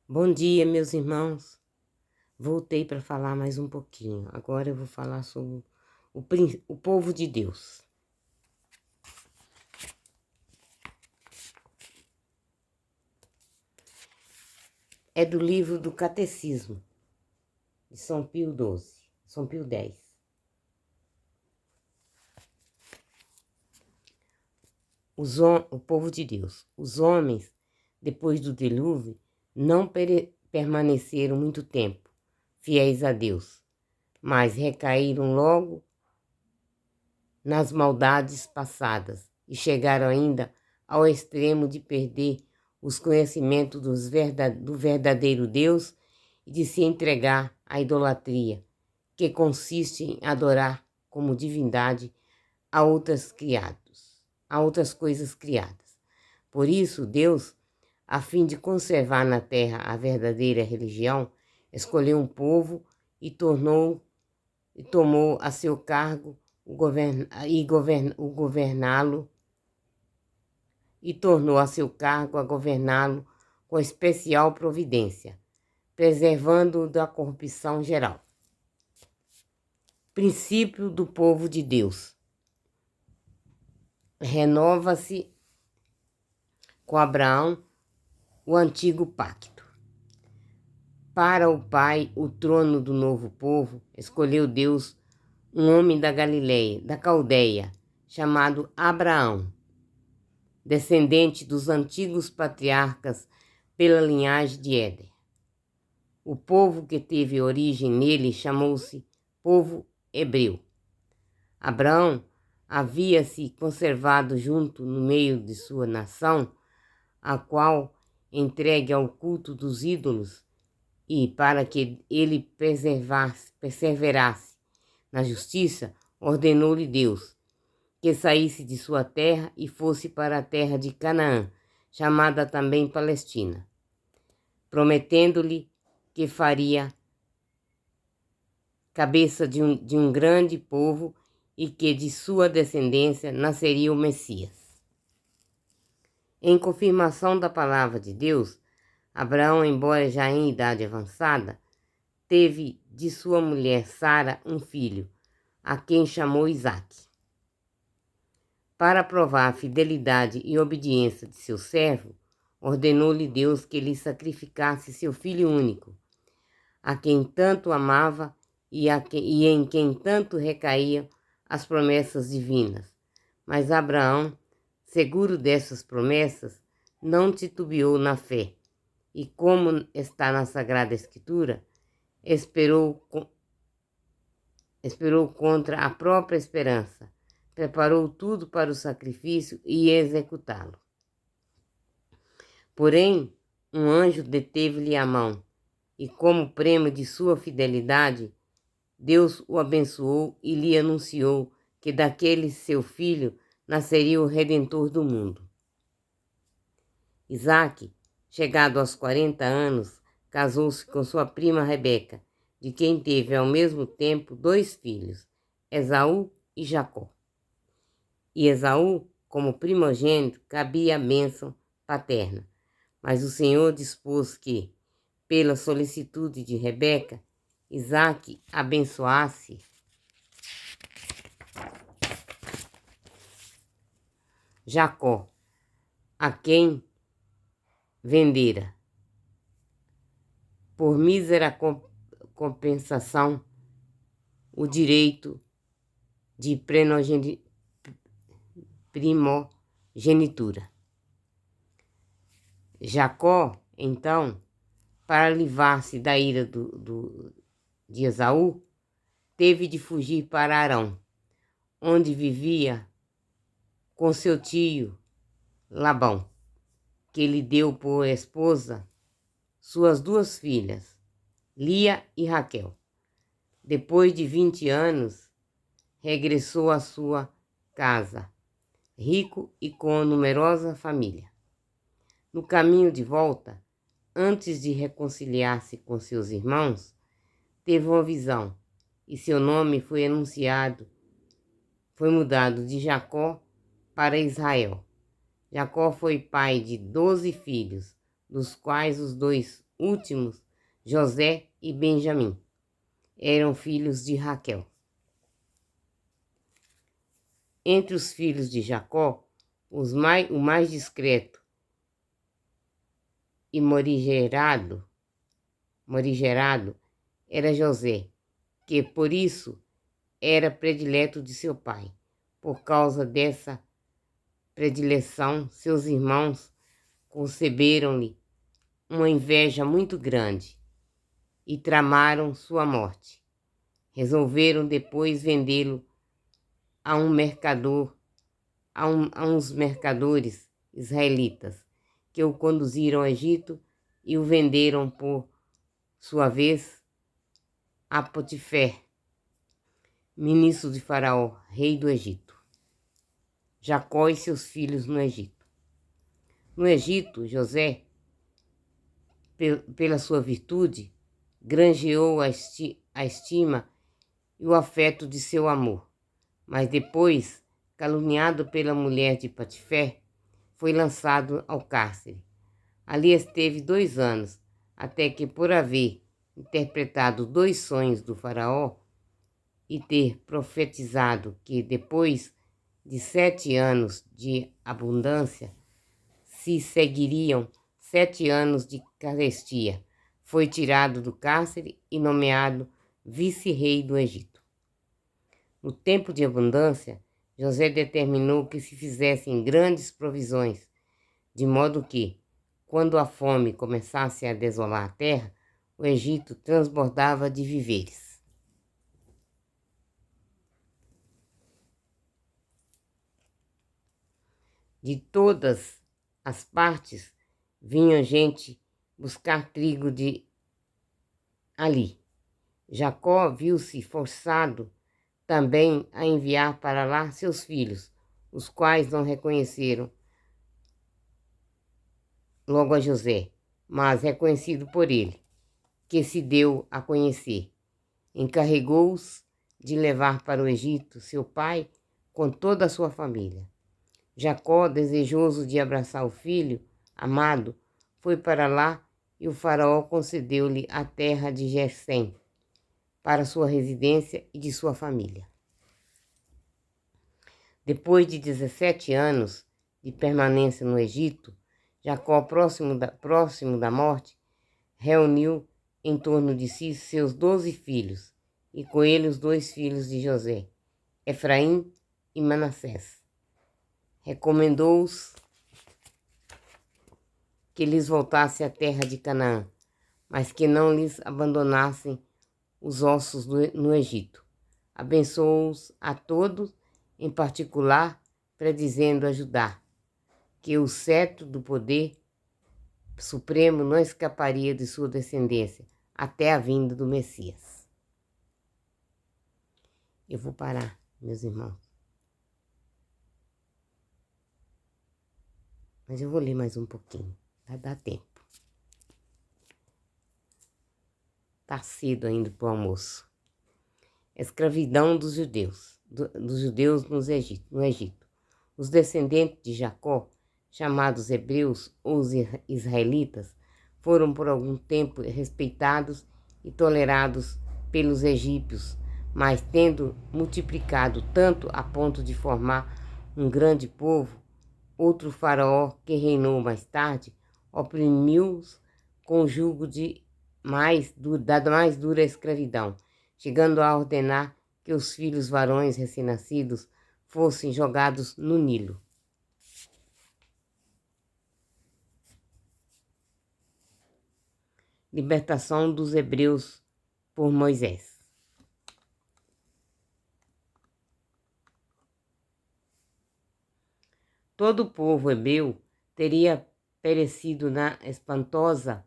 Bom dia, meus irmãos. Voltei para falar mais um pouquinho. Agora eu vou falar sobre o povo de Deus. É do livro do Catecismo, de São Pio XII, São Pio X. O povo de Deus. Os homens, depois do dilúvio, não permaneceram muito tempo fiéis a Deus, mas recaíram logo nas maldades passadas e chegaram ainda ao extremo de perder os conhecimentos do verdadeiro Deus e de se entregar à idolatria, que consiste em adorar como divindade a outras coisas criadas. Por isso, Deus, a fim de conservar na terra a verdadeira religião, escolheu um povo e tomou a seu cargo governá-lo e tornou a seu cargo a governá-lo com especial providência, preservando-o da corrupção geral. Princípio do povo de Deus. Renova-se com Abraão o antigo pacto. Para o Pai, o trono do novo povo, escolheu Deus um homem da Galileia, da Caldeia, chamado Abraão, descendente dos antigos patriarcas pela linhagem de Éder. O povo que teve origem nele chamou-se povo hebreu. Abraão havia se conservado junto no meio de sua nação, a qual, entregue ao culto dos ídolos, e para que ele perseverasse na justiça, ordenou-lhe Deus que saísse de sua terra e fosse para a terra de Canaã, chamada também Palestina, prometendo-lhe que faria cabeça de um grande povo e que de sua descendência nasceria o Messias. Em confirmação da palavra de Deus, Abraão, embora já em idade avançada, teve de sua mulher Sara um filho, a quem chamou Isaque. Para provar a fidelidade e obediência de seu servo, ordenou-lhe Deus que lhe sacrificasse seu filho único, a quem tanto amava e em quem tanto recaíam as promessas divinas. Mas Abraão, seguro dessas promessas, não titubeou na fé, e como está na Sagrada Escritura, esperou contra a própria esperança, preparou tudo para o sacrifício e executá-lo. Porém, um anjo deteve-lhe a mão, e como prêmio de sua fidelidade, Deus o abençoou e lhe anunciou que daquele seu filho nasceria o Redentor do mundo. Isaque, chegado aos 40 anos, casou-se com sua prima Rebeca, de quem teve ao mesmo tempo 2 filhos, Esaú e Jacó. E Esaú, como primogênito, cabia a bênção paterna, mas o Senhor dispôs que, pela solicitude de Rebeca, Isaque abençoasse Jacó, a quem vendera. Por mísera compensação, o direito de primogenitura. Jacó, então, para livrar-se da ira de Esaú, teve de fugir para Arão, onde vivia com seu tio Labão, que lhe deu por esposa suas 2 filhas, Lia e Raquel. Depois de 20 anos, regressou à sua casa, rico e com numerosa família. No caminho de volta, antes de reconciliar-se com seus irmãos, teve uma visão e seu nome foi mudado de Jacó para Israel. Jacó foi pai de 12 filhos, dos quais os últimos, José e Benjamim, eram filhos de Raquel. Entre os filhos de Jacó, o mais discreto e morigerado era José, que por isso era predileto de seu pai. Por causa dessa predileção, seus irmãos conceberam-lhe uma inveja muito grande e tramaram sua morte. Resolveram depois vendê-lo a um mercador, a uns mercadores israelitas, que o conduziram ao Egito e o venderam por sua vez a Potifar, ministro de Faraó, rei do Egito. Jacó e seus filhos no Egito. No Egito, José, pela sua virtude, granjeou a estima e o afeto de seu amor, mas depois, caluniado pela mulher de Potifar, foi lançado ao cárcere. Ali esteve 2 anos, até que, por haver interpretado 2 sonhos do faraó e ter profetizado que depois de 7 anos de abundância se seguiriam 7 anos de carestia, foi tirado do cárcere e nomeado vice-rei do Egito. No tempo de abundância, José determinou que se fizessem grandes provisões, de modo que, quando a fome começasse a desolar a terra, o Egito transbordava de víveres. De todas as partes vinha gente buscar trigo ali. Jacó viu-se forçado também a enviar para lá seus filhos, os quais não reconheceram logo a José, mas reconhecido por ele, que se deu a conhecer. Encarregou-os de levar para o Egito seu pai com toda a sua família. Jacó, desejoso de abraçar o filho amado, foi para lá e o faraó concedeu-lhe a terra de Gesem para sua residência e de sua família. Depois de 17 anos de permanência no Egito, Jacó, próximo da morte, reuniu em torno de si seus 12 filhos, e com ele os 2 filhos de José, Efraim e Manassés. Recomendou-os que lhes voltassem à terra de Canaã, mas que não lhes abandonassem os ossos no Egito. Abençoou-os a todos, em particular, predizendo a Judá, que o cetro do poder supremo não escaparia de sua descendência até a vinda do Messias. Eu vou parar, meus irmãos. Mas eu vou ler mais um pouquinho, vai dar tempo. Tá cedo ainda para o almoço. Escravidão dos judeus, no Egito. Os descendentes de Jacó, chamados hebreus ou israelitas, foram por algum tempo respeitados e tolerados pelos egípcios, mas tendo multiplicado tanto a ponto de formar um grande povo, outro faraó que reinou mais tarde oprimiu-os com o jugo da mais dura escravidão, chegando a ordenar que os filhos varões recém-nascidos fossem jogados no Nilo. Libertação dos hebreus por Moisés. Todo o povo hebreu teria perecido na espantosa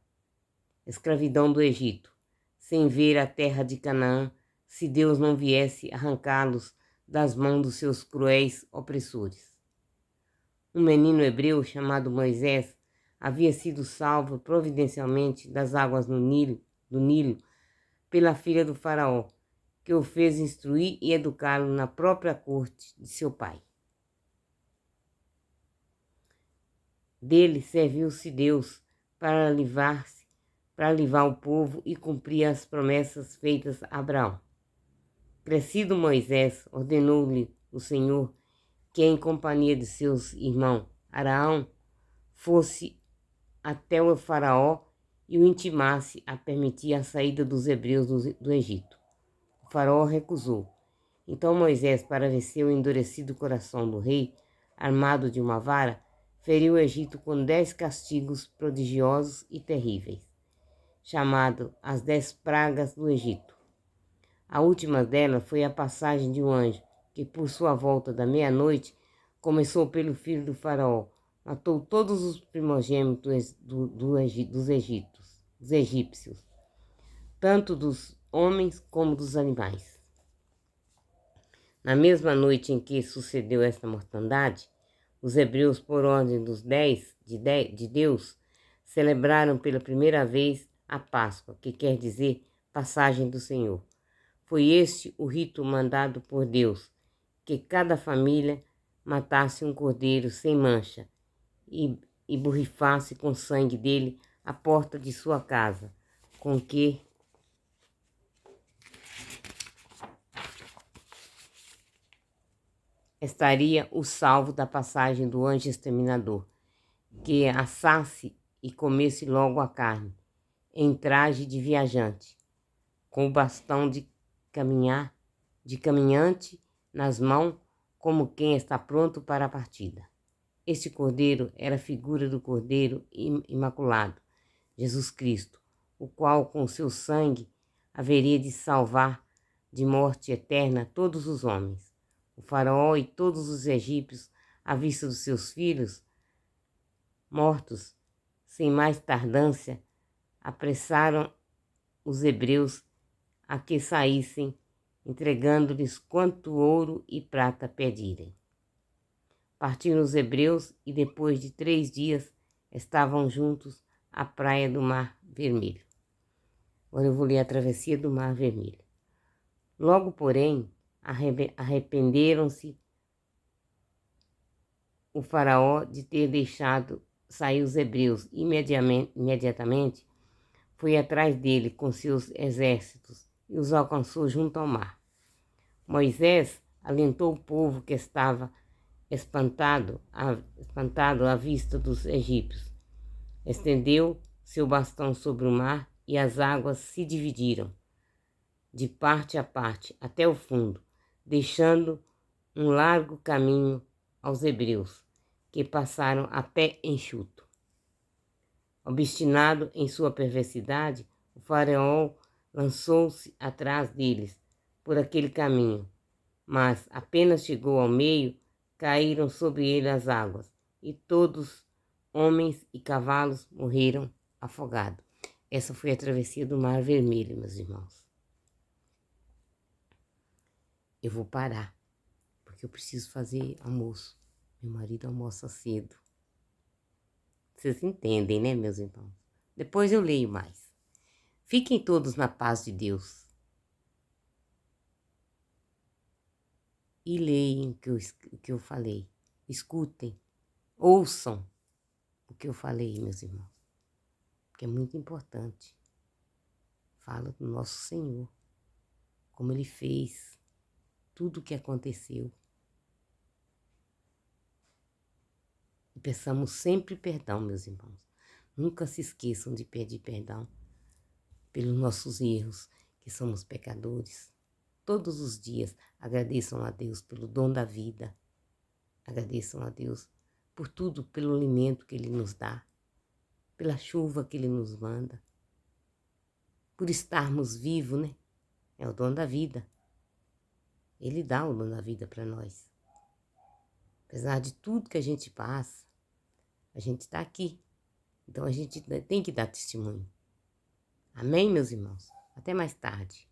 escravidão do Egito, sem ver a terra de Canaã, se Deus não viesse arrancá-los das mãos dos seus cruéis opressores. Um menino hebreu chamado Moisés havia sido salvo providencialmente das águas do Nilo pela filha do faraó, que o fez instruir e educá-lo na própria corte de seu pai. Dele serviu-se Deus para para livrar o povo e cumprir as promessas feitas a Abraão. Crescido Moisés, ordenou-lhe o Senhor que, em companhia de seus irmãos Araão, fosse até o faraó e o intimasse a permitir a saída dos hebreus do Egito. O faraó recusou. Então Moisés, para vencer o endurecido coração do rei, armado de uma vara, feriu o Egito com 10 castigos prodigiosos e terríveis, chamado as 10 pragas do Egito. A última delas foi a passagem de um anjo, que por sua volta da meia-noite começou pelo filho do faraó, matou todos os primogênitos dos egípcios, tanto dos homens como dos animais. Na mesma noite em que sucedeu esta mortandade, os hebreus, por ordem dos 10 de Deus, celebraram pela primeira vez a Páscoa, que quer dizer passagem do Senhor. Foi este o rito mandado por Deus, que cada família matasse um cordeiro sem mancha e borrifasse com sangue dele a porta de sua casa, com que estaria o salvo da passagem do anjo exterminador, que assasse e comesse logo a carne, em traje de viajante, com o bastão de caminhante nas mãos, como quem está pronto para a partida. Este cordeiro era a figura do Cordeiro Imaculado, Jesus Cristo, o qual com seu sangue haveria de salvar de morte eterna todos os homens. O faraó e todos os egípcios, à vista dos seus filhos mortos, sem mais tardança, apressaram os hebreus a que saíssem, entregando-lhes quanto ouro e prata pedirem. Partiram os hebreus e depois de 3 dias estavam juntos à praia do Mar Vermelho. Agora eu vou ler a travessia do Mar Vermelho. Logo, porém, arrependeram-se o faraó de ter deixado sair os hebreus. Imediatamente foi atrás dele com seus exércitos e os alcançou junto ao mar. Moisés alentou o povo que estava espantado à vista dos egípcios. Estendeu seu bastão sobre o mar e as águas se dividiram de parte a parte até o fundo, deixando um largo caminho aos hebreus, que passaram a pé enxuto. Obstinado em sua perversidade, o faraó lançou-se atrás deles por aquele caminho, mas apenas chegou ao meio, caíram sobre ele as águas, e todos, homens e cavalos, morreram afogados. Essa foi a travessia do Mar Vermelho, meus irmãos. Eu vou parar, porque eu preciso fazer almoço. Meu marido almoça cedo. Vocês entendem, né, meus irmãos? Depois eu leio mais. Fiquem todos na paz de Deus. E leiam o que eu falei. Escutem, ouçam o que eu falei, meus irmãos. Porque é muito importante. Fala do nosso Senhor, como Ele fez, tudo o que aconteceu. E peçamos sempre perdão, meus irmãos. Nunca se esqueçam de pedir perdão pelos nossos erros, que somos pecadores. Todos os dias agradeçam a Deus pelo dom da vida. Agradeçam a Deus por tudo, pelo alimento que Ele nos dá, pela chuva que Ele nos manda, por estarmos vivos, né? É o dom da vida. Ele dá o dom da vida para nós. Apesar de tudo que a gente passa, a gente está aqui. Então a gente tem que dar testemunho. Amém, meus irmãos? Até mais tarde.